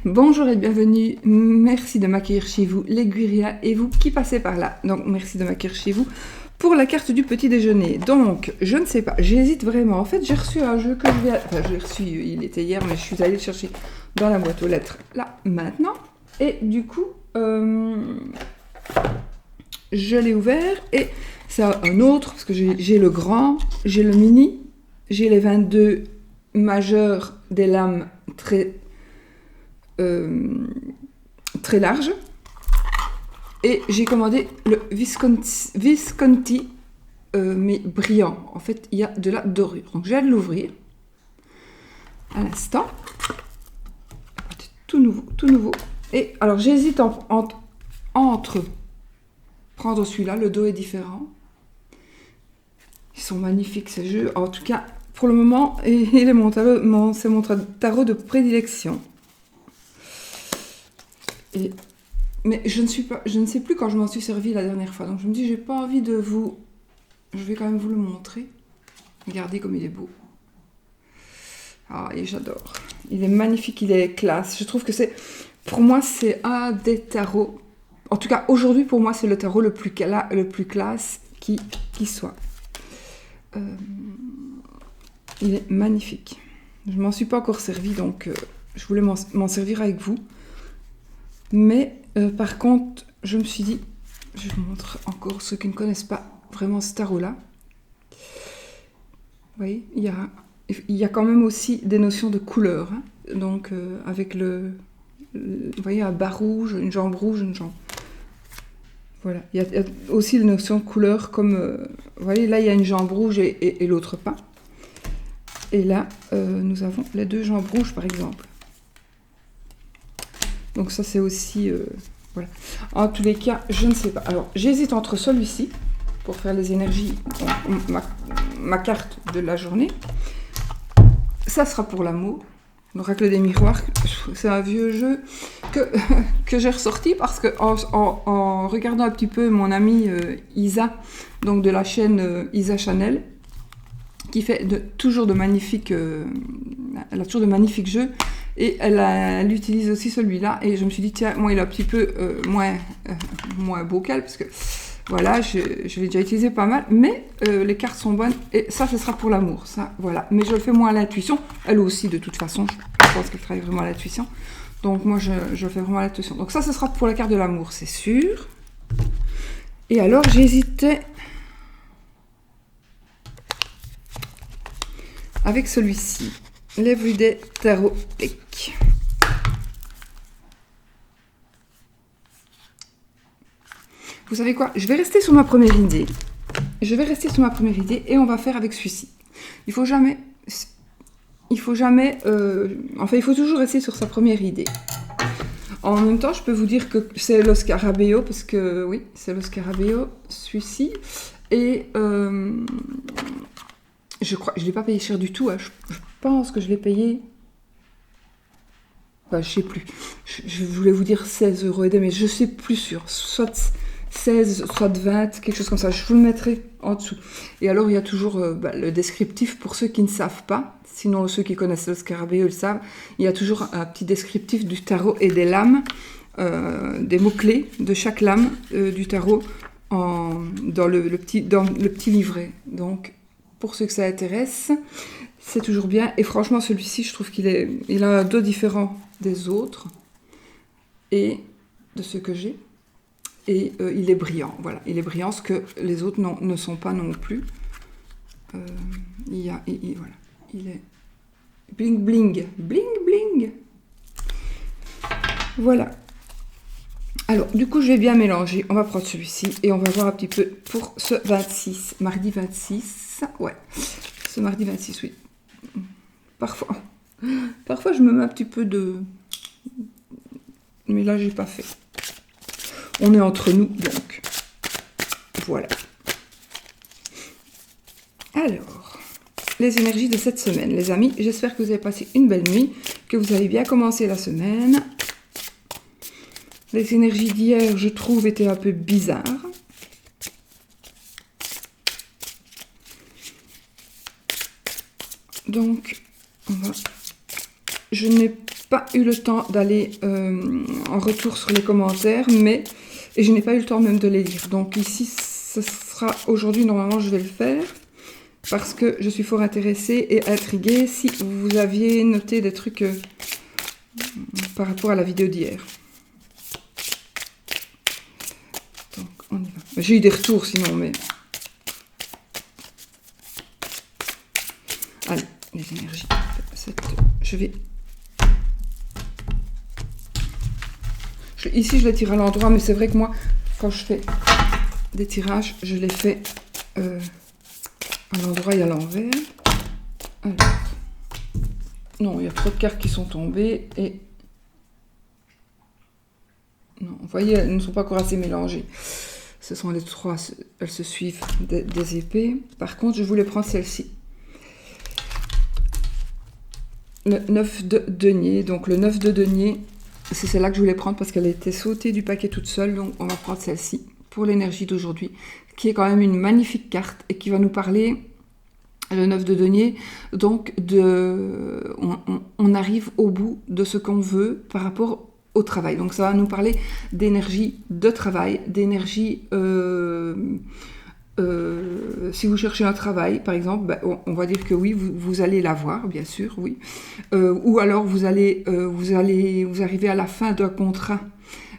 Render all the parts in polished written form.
Bonjour et bienvenue, merci de m'accueillir chez vous, les Guirias et vous qui passez par là. Donc merci de m'accueillir chez vous pour la carte du petit déjeuner. Donc je ne sais pas, j'hésite vraiment. En fait j'ai reçu un jeu que je vais... Enfin je l'ai reçu, il était hier mais je suis allée le chercher dans la boîte aux lettres là maintenant. Et du coup je l'ai ouvert et c'est un autre parce que j'ai le grand, j'ai le mini, j'ai les 22 majeurs des lames très large et j'ai commandé le Visconti mais brillant. En fait il y a de la dorure, donc je vais l'ouvrir à l'instant. Tout nouveau. Et alors j'hésite entre prendre celui-là, le dos est différent. Ils sont magnifiques ces jeux, en tout cas pour le moment, et c'est mon tarot de prédilection. Mais je ne sais plus quand je m'en suis servi la dernière fois, donc je me dis j'ai pas envie de vous... Je vais quand même vous le montrer. Regardez comme il est beau. Ah, et j'adore. Il est magnifique, il est classe. Je trouve que pour moi, c'est un des tarots. En tout cas, aujourd'hui, pour moi, c'est le tarot le plus classe qui soit. Il est magnifique. Je m'en suis pas encore servi, donc je voulais m'en servir avec vous. Mais par contre, je me suis dit, je vous montre encore ceux qui ne connaissent pas vraiment ce tarot-là. Vous voyez, il y a quand même aussi des notions de couleur. Hein. Donc avec vous voyez, un bas rouge, une jambe rouge, une jambe... Voilà, il y a aussi des notions de couleur comme... vous voyez, là il y a une jambe rouge et l'autre pas. Et là, nous avons les deux jambes rouges par exemple. Donc ça c'est aussi... voilà. En tous les cas, je ne sais pas. Alors j'hésite entre celui-ci, pour faire les énergies, ma carte de la journée. Ça sera pour l'amour. L'oracle des miroirs, c'est un vieux jeu que j'ai ressorti parce que en regardant un petit peu mon amie Isa, donc de la chaîne Isa Chanel, qui fait toujours de magnifiques... elle a toujours de magnifiques jeux et elle utilise aussi celui-là et je me suis dit tiens, moi il est un petit peu moins beau qu'elle parce que voilà, je l'ai déjà utilisé pas mal, mais les cartes sont bonnes et ça, ce sera pour l'amour, ça, voilà. Mais je le fais moins à l'intuition, elle aussi de toute façon, je pense qu'elle travaille vraiment à l'intuition. Donc moi, je le fais vraiment à l'intuition. Donc ça, ce sera pour la carte de l'amour, c'est sûr. Et alors, j'hésitais avec celui-ci, l'Everyday Tarot Deck. Vous savez quoi? Je vais rester sur ma première idée. Et on va faire avec celui-ci. Il faut jamais... enfin, il faut toujours rester sur sa première idée. En même temps, je peux vous dire que c'est le Scarabeo, parce que oui, c'est le Scarabeo, celui-ci. Et je crois, je ne l'ai pas payé cher du tout. Hein. Je pense que je l'ai payé... Enfin, je sais plus. Je voulais vous dire 16 € et demi, mais je sais plus sûr. Soit 16, soit 20, quelque chose comme ça. Je vous le mettrai en dessous. Et alors, il y a toujours le descriptif pour ceux qui ne savent pas. Sinon, ceux qui connaissent le Scarabée, ils le savent. Il y a toujours un petit descriptif du tarot et des lames, des mots-clés de chaque lame du tarot dans le petit livret. Donc, pour ceux que ça intéresse, c'est toujours bien. Et franchement, celui-ci, je trouve il a un dos différent des autres et de ceux que j'ai. Et il est brillant, voilà. Il est brillant, ce que les autres ne sont pas non plus. Voilà. Il est bling bling, bling bling. Voilà. Alors, du coup, je vais bien mélanger. On va prendre celui-ci et on va voir un petit peu pour ce 26, mardi 26. Ouais, ce mardi 26, oui. Parfois, je me mets un petit peu de... Mais là, j'ai pas fait. On est entre nous, donc. Voilà. Alors, les énergies de cette semaine, les amis. J'espère que vous avez passé une belle nuit, que vous avez bien commencé la semaine. Les énergies d'hier, je trouve, étaient un peu bizarres. Donc, je n'ai pas eu le temps d'aller en retour sur les commentaires, et je n'ai pas eu le temps même de les lire. Donc ici, ce sera aujourd'hui, normalement, je vais le faire, parce que je suis fort intéressée et intriguée si vous aviez noté des trucs par rapport à la vidéo d'hier. Donc, on y va. J'ai eu des retours sinon, mais... Allez, les énergies. Je vais... Ici, je les tire à l'endroit, mais c'est vrai que moi, quand je fais des tirages, je les fais à l'endroit et à l'envers. Non, il y a trop de cartes qui sont tombées et... Non, vous voyez, elles ne sont pas encore assez mélangées. Ce sont les trois, elles se suivent des épées. Par contre, je voulais prendre celle-ci. Le 9 de denier. Donc le 9 de denier, c'est celle-là que je voulais prendre parce qu'elle était sautée du paquet toute seule. Donc on va prendre celle-ci pour l'énergie d'aujourd'hui, qui est quand même une magnifique carte et qui va nous parler, le 9 de denier, donc on arrive au bout de ce qu'on veut par rapport au travail. Donc ça va nous parler d'énergie de travail, d'énergie... si vous cherchez un travail, par exemple, ben, on va dire que oui, vous allez l'avoir, bien sûr, oui. Ou alors vous arrivez à la fin d'un contrat,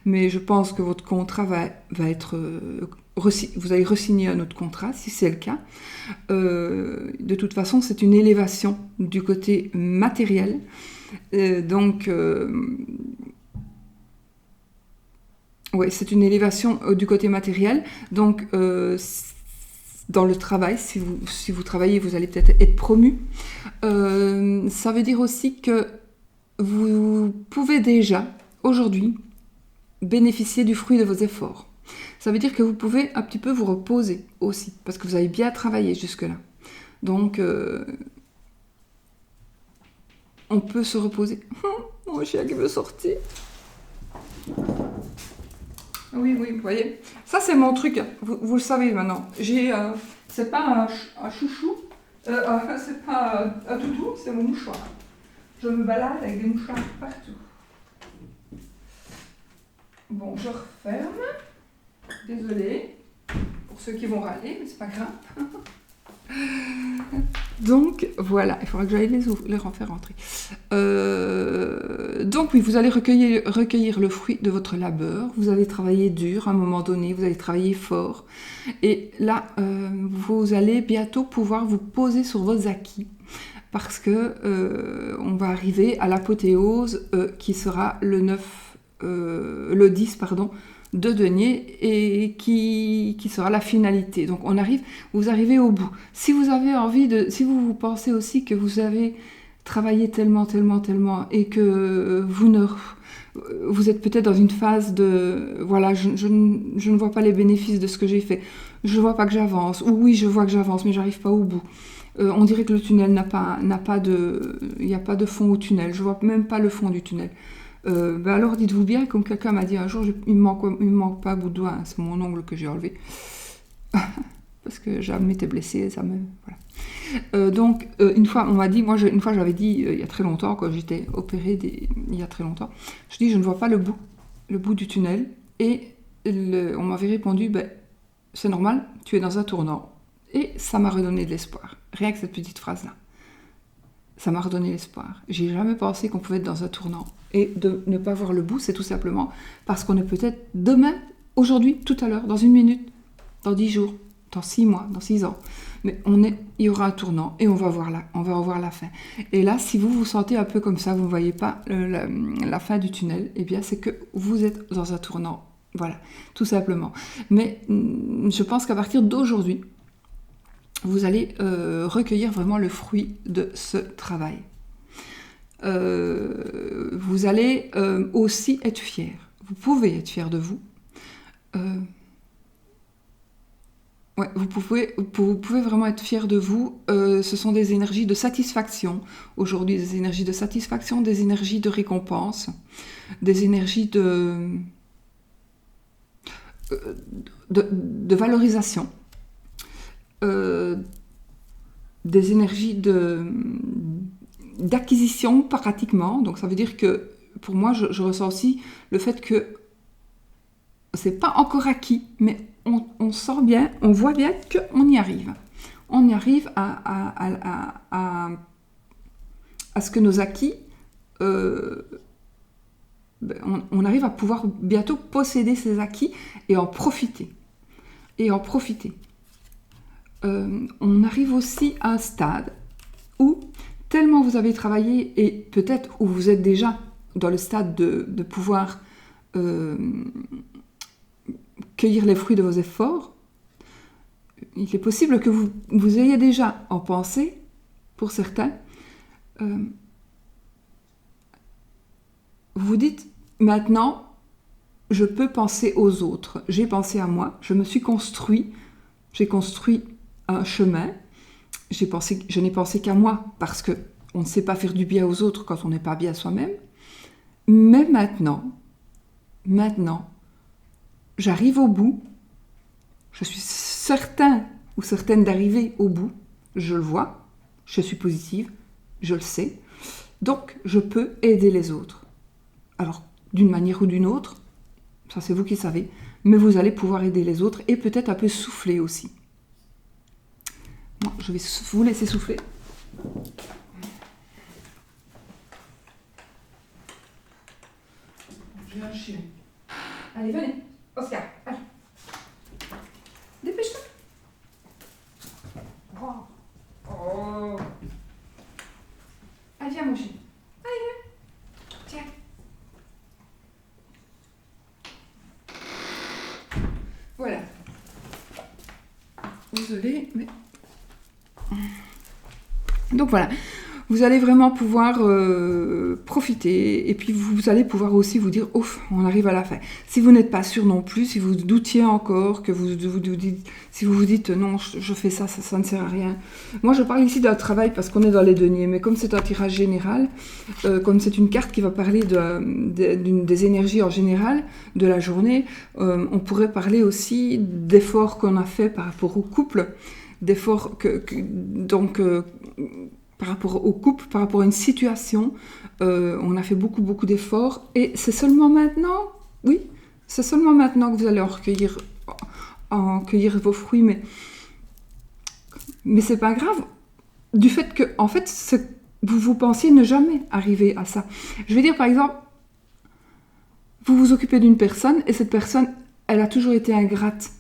mais je pense que votre contrat va être... vous allez re-signer un autre contrat, si c'est le cas. De toute façon, c'est une élévation du côté matériel. Ouais, c'est une élévation du côté matériel. Donc, dans le travail, si vous travaillez, vous allez peut-être être promu. Ça veut dire aussi que vous pouvez déjà, aujourd'hui, bénéficier du fruit de vos efforts. Ça veut dire que vous pouvez un petit peu vous reposer aussi, parce que vous avez bien travaillé jusque-là. Donc, on peut se reposer. Mon chien qui veut sortir. Oui, vous voyez. Ça, c'est mon truc. Vous le savez maintenant. C'est pas un chouchou. C'est pas un toutou, c'est mon mouchoir. Je me balade avec des mouchoirs partout. Bon, je referme. Désolée pour ceux qui vont râler, mais c'est pas grave. Donc, voilà. Il faudra que j'aille les refaire rentrer. Donc, oui, vous allez recueillir le fruit de votre labeur. Vous avez travaillé dur à un moment donné, vous avez travaillé fort. Et là, vous allez bientôt pouvoir vous poser sur vos acquis. Parce que on va arriver à l'apothéose qui sera le 10, de denier et qui sera la finalité. Donc vous arrivez au bout. Si vous avez si vous pensez aussi que vous avez travaillé tellement et que vous êtes peut-être dans une phase de voilà, je ne vois pas les bénéfices de ce que j'ai fait. Je vois pas que j'avance. Ou oui, je vois que j'avance, mais j'arrive pas au bout. On dirait que le tunnel il n'y a pas de fond au tunnel. Je vois même pas le fond du tunnel. Alors dites-vous bien, comme quelqu'un m'a dit un jour, il me manque pas un bout de doigt, hein, c'est mon ongle que j'ai enlevé. Parce que j'avais été blessée, ça me... Voilà. Donc, une fois, on m'a dit, une fois j'avais dit, il y a très longtemps, quand j'étais opérée, il y a très longtemps, je dis, je ne vois pas le bout du tunnel. Et on m'avait répondu, c'est normal, tu es dans un tournant. Et ça m'a redonné de l'espoir, rien que cette petite phrase-là. Ça m'a redonné l'espoir. J'ai jamais pensé qu'on pouvait être dans un tournant. Et de ne pas voir le bout, c'est tout simplement parce qu'on est peut-être demain, aujourd'hui, tout à l'heure, dans 1 minute, dans 10 jours, dans 6 mois, dans 6 ans. Mais il y aura un tournant et on va voir la fin. Et là, si vous vous sentez un peu comme ça, vous ne voyez pas la fin du tunnel, eh bien, c'est que vous êtes dans un tournant. Voilà, tout simplement. Mais je pense qu'à partir d'aujourd'hui, vous allez recueillir vraiment le fruit de ce travail. Vous allez aussi être fier. Vous pouvez être fier de vous. Vous pouvez vraiment être fier de vous. Ce sont des énergies de satisfaction. Aujourd'hui, des énergies de satisfaction, des énergies de récompense, des énergies de valorisation. Des énergies d'acquisition pratiquement. Donc ça veut dire que pour moi, je ressens aussi le fait que c'est pas encore acquis, mais on sent bien, on voit bien qu'on y arrive. On y arrive à ce que nos acquis, on arrive à pouvoir bientôt posséder ces acquis et en profiter. On arrive aussi à un stade où, tellement vous avez travaillé, et peut-être où vous êtes déjà dans le stade de pouvoir cueillir les fruits de vos efforts, il est possible que vous ayez déjà en pensée, pour certains, vous vous dites, maintenant, je peux penser aux autres. J'ai pensé à moi, je me suis construit, j'ai construit un chemin, je n'ai pensé qu'à moi, parce qu'on ne sait pas faire du bien aux autres quand on n'est pas bien soi-même. Mais maintenant, j'arrive au bout, je suis certain ou certaine d'arriver au bout, je le vois, je suis positive, je le sais, donc je peux aider les autres. Alors, d'une manière ou d'une autre, ça c'est vous qui savez, mais vous allez pouvoir aider les autres et peut-être un peu souffler aussi. Moi, je vais vous laisser souffler. J'ai un chien. Allez, venez. Oscar, allez. Dépêche-toi. Oh. Allez, viens, mon chien. Allez, viens. Tiens. Voilà. Désolée, mais... Donc voilà. Vous allez vraiment pouvoir profiter et puis vous allez pouvoir aussi vous dire « Ouf, on arrive à la fin ». Si vous n'êtes pas sûr non plus, si vous doutiez encore, que si vous vous dites « Non, je fais ça, ça ne sert à rien ». Moi, je parle ici d'un travail parce qu'on est dans les deniers, mais comme c'est un tirage général, comme c'est une carte qui va parler des énergies en général de la journée, on pourrait parler aussi d'efforts qu'on a fait par rapport au couple, d'efforts par rapport au couple, par rapport à une situation, on a fait beaucoup d'efforts et c'est seulement maintenant, oui, c'est seulement maintenant que vous allez en cueillir vos fruits, mais c'est pas grave, du fait que, en fait, vous pensiez ne jamais arriver à ça. Je vais dire par exemple, vous vous occupez d'une personne et cette personne, elle a toujours été ingrate,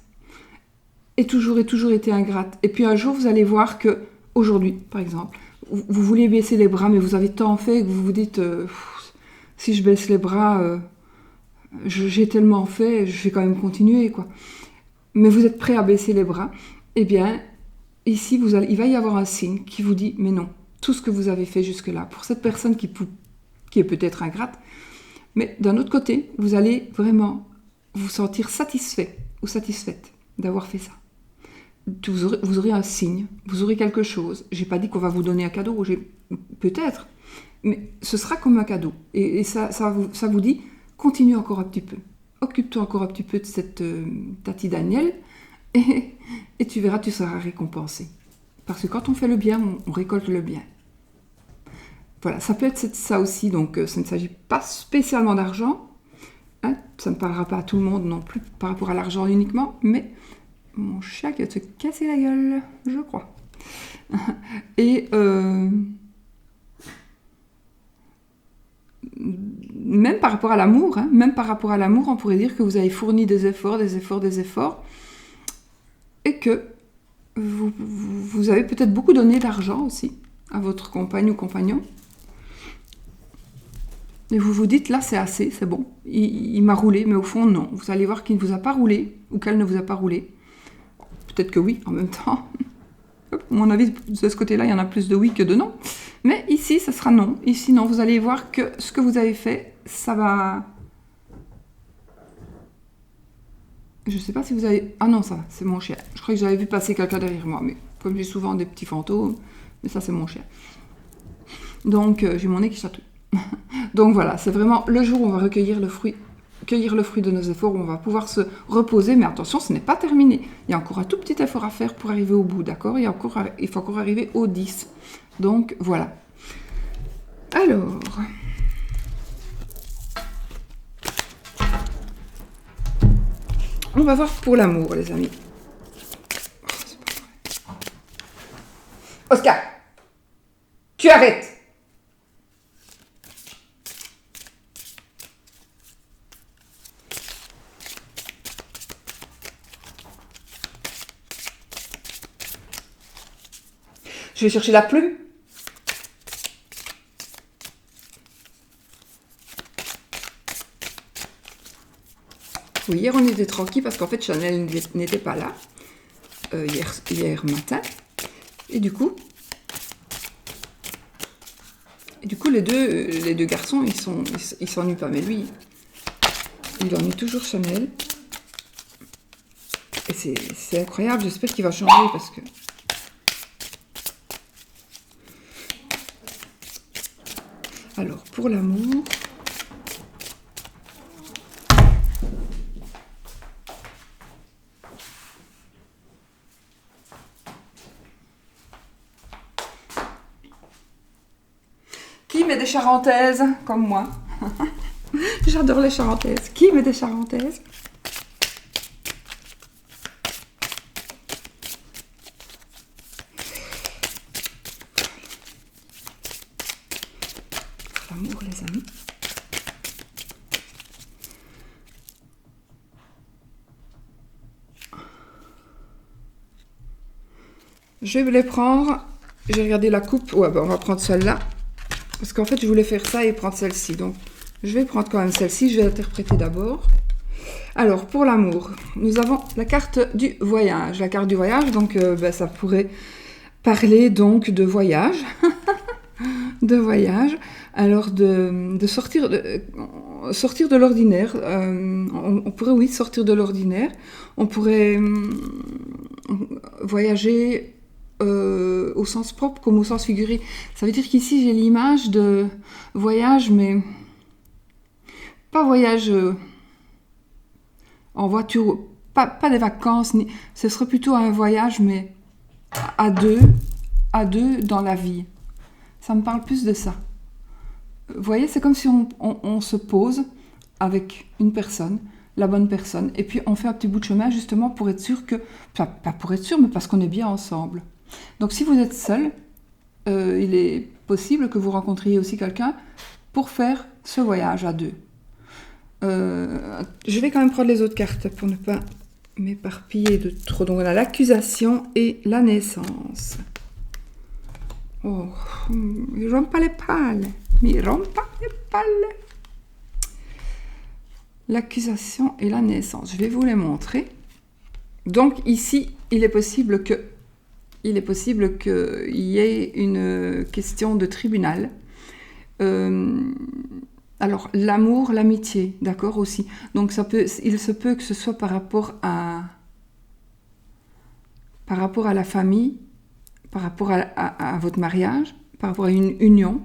et toujours été ingrate, et puis un jour vous allez voir que, aujourd'hui par exemple, vous voulez baisser les bras, mais vous avez tant fait que vous vous dites si je baisse les bras, j'ai tellement fait, je vais quand même continuer, quoi. Mais vous êtes prêt à baisser les bras, eh bien, ici, il va y avoir un signe qui vous dit, mais non, tout ce que vous avez fait jusque-là, pour cette personne qui est peut-être ingrate, mais d'un autre côté, vous allez vraiment vous sentir satisfait ou satisfaite d'avoir fait ça. Vous aurez un signe, vous aurez quelque chose. J'ai pas dit qu'on va vous donner un cadeau, peut-être, mais ce sera comme un cadeau. Et ça vous dit, continue encore un petit peu. Occupe-toi encore un petit peu de cette Tati Daniel et tu verras, tu seras récompensé. Parce que quand on fait le bien, on récolte le bien. Voilà, ça peut être ça aussi, donc ça ne s'agit pas spécialement d'argent. Hein, ça ne parlera pas à tout le monde non plus par rapport à l'argent uniquement, mais... Mon chat qui va te casser la gueule, je crois. Et même par rapport à l'amour, on pourrait dire que vous avez fourni des efforts, et que vous avez peut-être beaucoup donné d'argent aussi à votre compagne ou compagnon. Et vous vous dites, là c'est assez, c'est bon, il m'a roulé, mais au fond non. Vous allez voir qu'il ne vous a pas roulé, ou qu'elle ne vous a pas roulé. Peut-être que oui, en même temps. À mon avis, de ce côté-là, il y en a plus de oui que de non. Mais ici, ça sera non. Ici, non. Vous allez voir que ce que vous avez fait, ça va... Je ne sais pas si vous avez... Ah non, ça va, c'est mon chien. Je crois que j'avais vu passer quelqu'un derrière moi. Mais comme j'ai souvent des petits fantômes, mais ça, c'est mon chien. Donc, j'ai mon nez qui chatouille. Donc voilà, c'est vraiment le jour où on va cueillir le fruit de nos efforts, où on va pouvoir se reposer, mais attention, ce n'est pas terminé. Il y a encore un tout petit effort à faire pour arriver au bout, d'accord ? Il faut encore arriver au 10. Donc, voilà. Alors, on va voir pour l'amour, les amis. Oscar, tu arrêtes. Je vais chercher la plume. Oui, hier on était tranquille parce qu'en fait Chanel n'était pas là hier matin. Et du coup les deux garçons ils s'ennuient pas, mais lui il ennuie toujours Chanel. Et c'est incroyable, j'espère qu'il va changer parce que alors pour l'amour. Qui met des charentaises comme moi? J'adore les charentaises. Qui met des charentaises? L'amour, les amis. Je vais les prendre. J'ai regardé la coupe. Ouais, ben on va prendre celle-là. Parce qu'en fait, je voulais faire ça et prendre celle-ci. Donc, je vais prendre quand même celle-ci. Je vais l'interpréter d'abord. Alors, pour l'amour, nous avons la carte du voyage. La carte du voyage, donc, ça pourrait parler donc de voyage. De voyage. Alors, de sortir de l'ordinaire. On pourrait, oui, sortir de l'ordinaire. On pourrait voyager au sens propre comme au sens figuré. Ça veut dire qu'ici, j'ai l'image de voyage, mais pas voyage en voiture, pas des vacances. Ce serait plutôt un voyage, mais à deux dans la vie. Ça me parle plus de ça. Vous voyez, c'est comme si on se pose avec une personne, la bonne personne, et puis on fait un petit bout de chemin justement pour être sûr que, pas pour être sûr, mais parce qu'on est bien ensemble. Donc si vous êtes seul, il est possible que vous rencontriez aussi quelqu'un pour faire ce voyage à deux. Je vais quand même prendre les autres cartes pour ne pas m'éparpiller de trop. Donc on a l'accusation et la naissance. Oh, mi rompa le palle. Mi rompa le palle. L'accusation et la naissance. Je vais vous les montrer. Donc ici, il est possible qu'il y ait une question de tribunal. Alors, l'amour, l'amitié, d'accord, aussi. Donc, il se peut que ce soit par rapport à la famille, par rapport à votre mariage, par rapport à une union,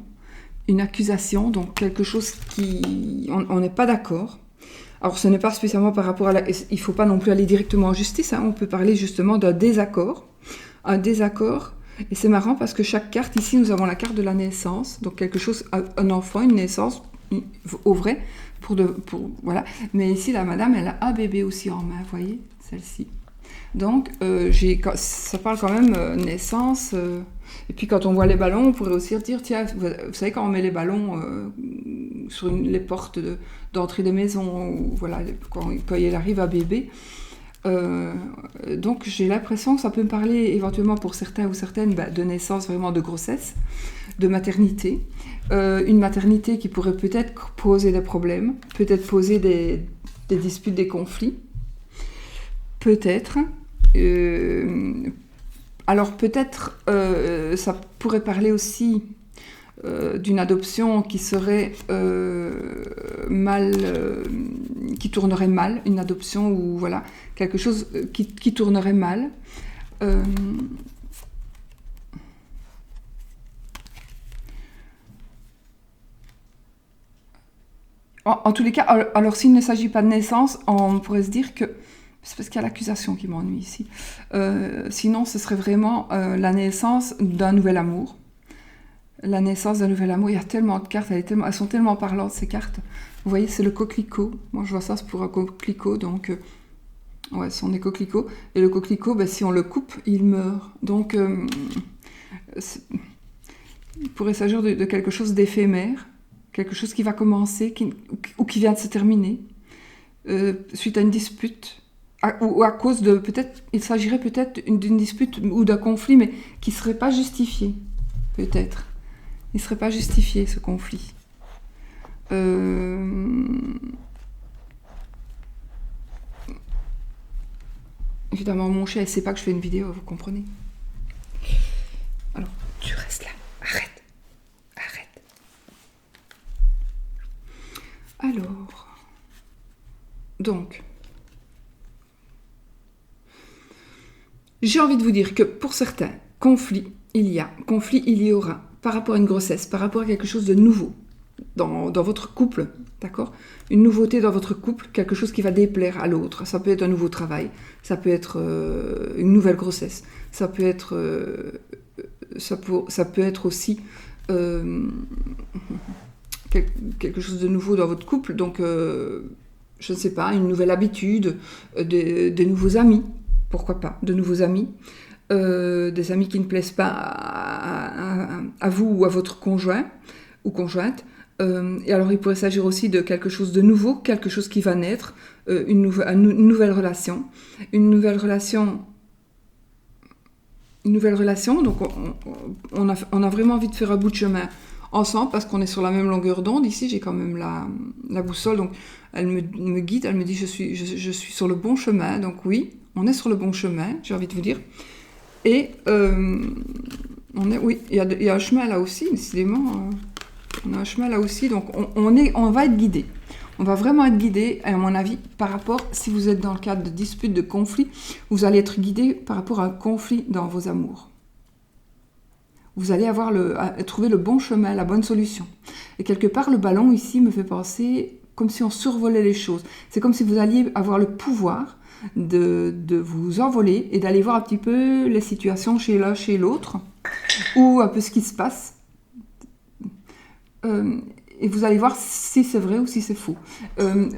une accusation, donc quelque chose qui... On n'est pas d'accord. Alors, ce n'est pas spécialement par rapport à il ne faut pas non plus aller directement en justice, hein. On peut parler justement d'un désaccord. Un désaccord. Et c'est marrant parce que chaque carte, ici, nous avons la carte de la naissance. Donc, quelque chose, un enfant, une naissance, au vrai, voilà. Mais ici, la madame, elle a un bébé aussi en main, vous voyez, celle-ci. Donc, ça parle quand même naissance. Et puis, quand on voit les ballons, on pourrait aussi dire, tiens, vous savez, quand on met les ballons sur les portes d'entrée des maisons, ou voilà, quand il arrive à bébé. Donc, j'ai l'impression que ça peut me parler éventuellement pour certains ou certaines de naissance, vraiment de grossesse, de maternité. Une maternité qui pourrait peut-être poser des problèmes, peut-être poser des disputes, des conflits. Peut-être. Alors peut-être ça pourrait parler aussi d'une adoption qui serait qui tournerait mal, une adoption ou voilà, quelque chose qui tournerait mal. En tous les cas, alors s'il ne s'agit pas de naissance, on pourrait se dire que c'est parce qu'il y a l'accusation qui m'ennuie ici. Sinon, ce serait vraiment la naissance d'un nouvel amour. la naissance d'un nouvel amour. Il y a tellement de cartes, elles sont tellement parlantes, ces cartes. Vous voyez, c'est le coquelicot. Moi, je vois ça, c'est pour un coquelicot, donc... ouais, ce sont des coquelicots. Et le coquelicot, ben, si on le coupe, il meurt. Donc, il pourrait s'agir de quelque chose d'éphémère, quelque chose qui va commencer ou qui vient de se terminer, suite à une dispute, ou à cause de... peut-être, il s'agirait peut-être d'une dispute ou d'un conflit, mais qui ne serait pas justifié, peut-être. Il ne serait pas justifié, ce conflit. Évidemment, mon chat, elle ne sait pas que je fais une vidéo, vous comprenez. Alors, tu restes là. Arrête. Alors, donc, j'ai envie de vous dire que pour certains, conflit, il y aura, par rapport à une grossesse, par rapport à quelque chose de nouveau dans votre couple, d'accord ? Une nouveauté dans votre couple, quelque chose qui va déplaire à l'autre. Ça peut être un nouveau travail, ça peut être une nouvelle grossesse, ça peut être aussi quelque chose de nouveau dans votre couple, donc je ne sais pas, une nouvelle habitude, des nouveaux amis, pourquoi pas, de nouveaux amis, des amis qui ne plaisent pas à vous ou à votre conjoint ou conjointe. Et alors il pourrait s'agir aussi de quelque chose de nouveau, quelque chose qui va naître, une nouvelle relation. Une nouvelle relation, donc on a vraiment envie de faire un bout de chemin ensemble, parce qu'on est sur la même longueur d'onde. Ici, j'ai quand même la boussole, donc elle me guide, elle me dit je suis sur le bon chemin. Donc oui, on est sur le bon chemin, j'ai envie de vous dire. Et il y a un chemin là aussi, décidément. On a un chemin là aussi, donc on va être guidé. On va vraiment être guidé, à mon avis, par rapport, si vous êtes dans le cadre de disputes, de conflits, vous allez être guidé par rapport à un conflit dans vos amours. Vous allez trouver le bon chemin, la bonne solution. Et quelque part, le ballon ici me fait penser comme si on survolait les choses. C'est comme si vous alliez avoir le pouvoir de vous envoler et d'aller voir un petit peu les situations chez l'un, chez l'autre, ou un peu ce qui se passe. Et vous allez voir si c'est vrai ou si c'est faux.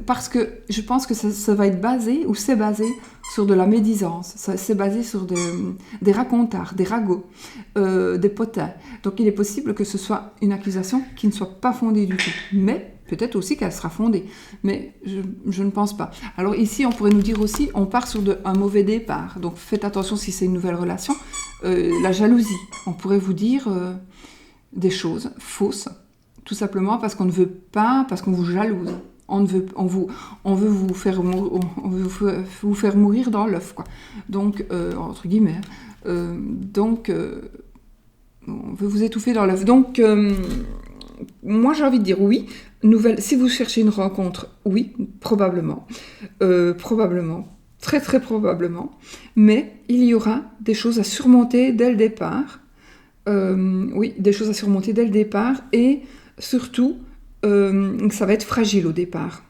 Parce que je pense que ça va être basé, ou c'est basé sur de la médisance. C'est basé sur des racontards, des ragots, des potins. Donc il est possible que ce soit une accusation qui ne soit pas fondée du tout. Mais peut-être aussi qu'elle sera fondée. Mais je ne pense pas. Alors ici, on pourrait nous dire aussi, on part sur un mauvais départ. Donc faites attention si c'est une nouvelle relation. La jalousie. On pourrait vous dire des choses fausses. Tout simplement parce qu'on ne veut pas, parce qu'on vous jalouse. On veut vous faire mourir dans l'œuf, quoi. Donc, entre guillemets. On veut vous étouffer dans l'œuf. Donc, moi, j'ai envie de dire oui. Si vous cherchez une rencontre, oui, probablement. Probablement. Très, très probablement. Mais il y aura des choses à surmonter dès le départ. Oui, des choses à surmonter dès le départ. Et surtout, ça va être fragile au départ.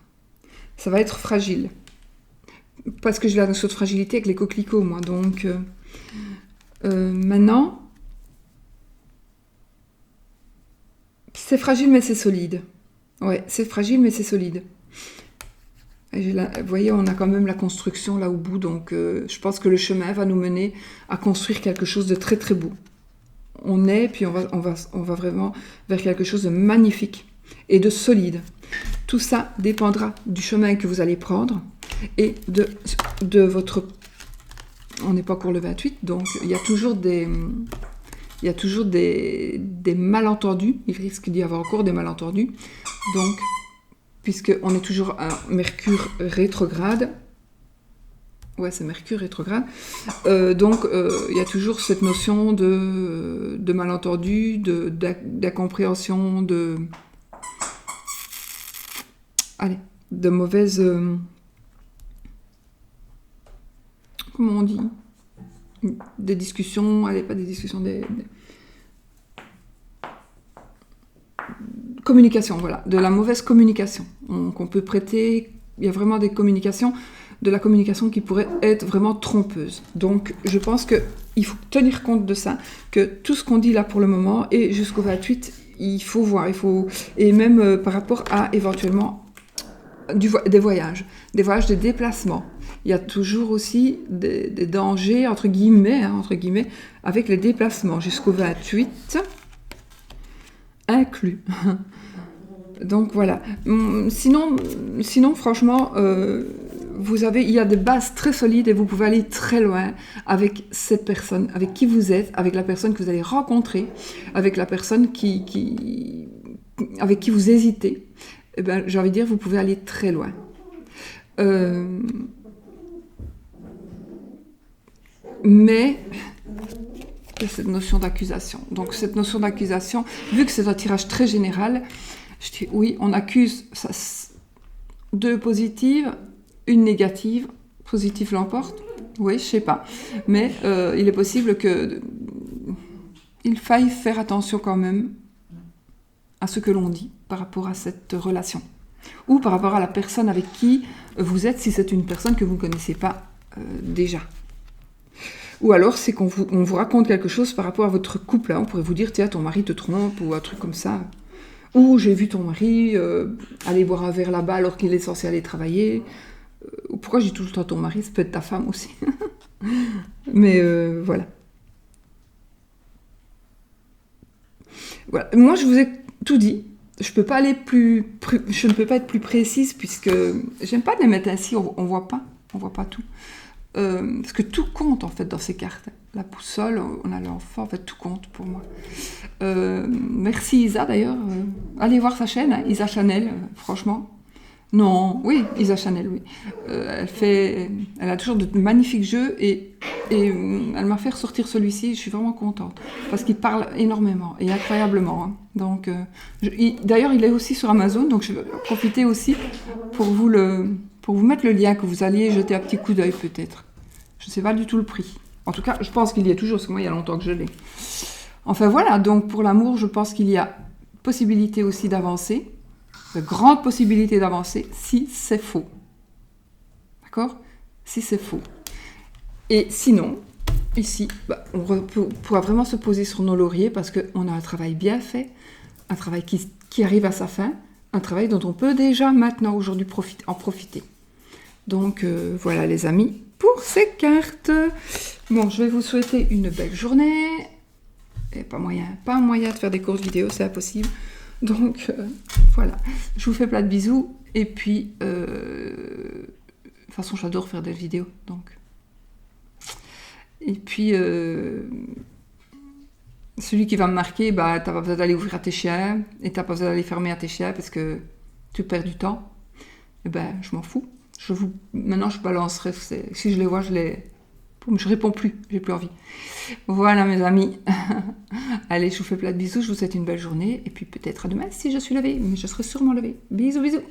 Ça va être fragile. Parce que j'ai la notion de fragilité avec les coquelicots, moi. Donc, maintenant, c'est fragile, mais c'est solide. Ouais, c'est fragile, mais c'est solide. Et vous voyez, on a quand même la construction là au bout. Donc, je pense que le chemin va nous mener à construire quelque chose de très, très beau. Puis on va vraiment vers quelque chose de magnifique et de solide. Tout ça dépendra du chemin que vous allez prendre et de votre... On n'est pas encore le 28, donc il y a toujours des malentendus. Il risque d'y avoir encore des malentendus. Donc, puisqu'on est toujours à Mercure rétrograde, ouais, c'est Mercure rétrograde. Donc, il y a toujours cette notion de malentendu, d'incompréhension, de mauvaise... comment on dit ? Des discussions, pas des discussions, communication, voilà, de la mauvaise communication qu'on peut prêter. Il y a vraiment de la communication qui pourrait être vraiment trompeuse. Donc, je pense qu'il il faut tenir compte de ça, que tout ce qu'on dit là pour le moment, et jusqu'au 28, il faut voir, et même par rapport à éventuellement des voyages, des déplacements. Il y a toujours aussi des dangers, entre guillemets, avec les déplacements jusqu'au 28, inclus. Donc voilà. Sinon franchement, il y a des bases très solides et vous pouvez aller très loin avec cette personne, avec qui vous êtes, avec la personne que vous allez rencontrer, avec la personne avec qui vous hésitez. Eh ben, j'ai envie de dire, vous pouvez aller très loin. Mais il y a cette notion d'accusation. Donc cette notion d'accusation, vu que c'est un tirage très général, je dis oui, on accuse 2 positives, une négative. Positive l'emporte. Oui, je sais pas. Mais il est possible qu'il faille faire attention quand même à ce que l'on dit par rapport à cette relation. Ou par rapport à la personne avec qui vous êtes, si c'est une personne que vous ne connaissez pas déjà. Ou alors, c'est qu'on vous raconte quelque chose par rapport à votre couple. Hein. On pourrait vous dire, tiens, ton mari te trompe, ou un truc comme ça. Ou j'ai vu ton mari aller boire un verre là-bas alors qu'il est censé aller travailler. Ou pourquoi je dis tout le temps ton mari, ça peut être ta femme aussi. Mais voilà. Voilà. Moi, je vous ai tout dit. Je ne peux pas être plus précise puisque j'aime pas les mettre ainsi, on voit pas tout. Parce que tout compte en fait dans ces cartes. La boussole, on a l'enfant, en fait tout compte pour moi. Merci Isa d'ailleurs. Allez voir sa chaîne, hein, Isa Chanel, franchement. Non, oui, Isa Chanel, oui. Elle a toujours de magnifiques jeux et elle m'a fait ressortir celui-ci. Je suis vraiment contente parce qu'il parle énormément et incroyablement. Hein. Donc, d'ailleurs, il est aussi sur Amazon, donc je vais profiter aussi pour vous mettre le lien, que vous alliez jeter un petit coup d'œil peut-être. Je ne sais pas du tout le prix. En tout cas, je pense qu'il y est toujours, parce que moi, il y a longtemps que je l'ai. Enfin voilà, donc pour l'amour, je pense qu'il y a possibilité aussi d'avancer, de grandes possibilités d'avancer, si c'est faux. D'accord ? Si c'est faux. Et sinon, ici, on pourra vraiment se poser sur nos lauriers parce qu'on a un travail bien fait, un travail qui arrive à sa fin, un travail dont on peut déjà maintenant, aujourd'hui, en profiter. Donc voilà les amis, pour ces cartes. Bon, je vais vous souhaiter une belle journée. Et pas moyen de faire des courtes vidéos, c'est impossible. Donc voilà, je vous fais plein de bisous. Et puis, de toute façon, j'adore faire des vidéos. Donc. Et puis, celui qui va me marquer, t'as pas besoin d'aller ouvrir à tes chiens. Et t'as pas besoin d'aller fermer à tes chiens parce que tu perds du temps. Et je m'en fous. Maintenant, je balancerai. Si je les vois, je réponds plus. J'ai plus envie. Voilà, mes amis. Allez, je vous fais plein de bisous. Je vous souhaite une belle journée. Et puis peut-être à demain si je suis levée. Mais je serai sûrement levée. Bisous, bisous.